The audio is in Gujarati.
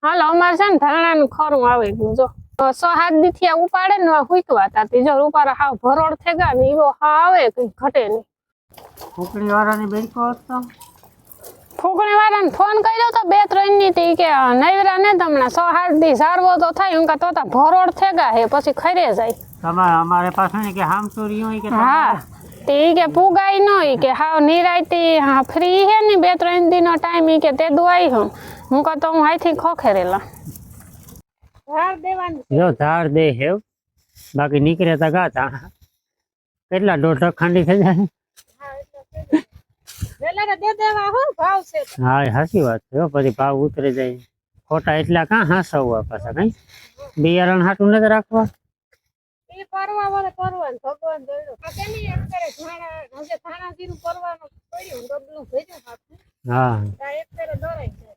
હાલો અમારે છે ને ધાણાનું ખરું આવી ગયું જો 6-7 દી થી ઉપાડે ને હુકવા તા જો ઉપર હાવ ભરોડ થઈ ગયા ને ઈવો આવે કઈ ઘટે નહીં ફૂકણી વાળાની બેઠો હતો ફૂકણી વાળાને ફોન કર્યો તો 2-3 ની તી કે નવરા ને તમને 6-7 દી સારવો તો થાય હું તો ભરોડ થઈ ગયા હે પછી ખરે જાય તમારે અમારે પાસે ને કે હામચોરી હોય કે હા તે કે પુગાઈ નઈ કે હાવ નિરાયતી હા ફ્રી હે ને 2-3 દી નો ટાઈમ કે તે દુઆઈ હું તો હું આથી ખોખેરેલા ધાર દેવાની જો ધાર દે હેવ બાકી નીકળે તા ગાતા કેટલા 1.5 ખાંડી થઈ જાય વેલા દે દેવા હો ભાવ છે હા સાચી વાત છે પછી ભાવ ઉતરી જાય ખોટા એટલા કાં હાસવવા પાછા કઈ બિયારણ હાટું નથી રાખવા એ પરવા વાળે કરવાનું ભગવાન દોડ્યો આ કેની એમ કરે ધાણા હજે ધાણા જીરું કરવાનું પડ્યું ડબલું ભેજું હાથ હા એક ફેરે દોરાઈ જાય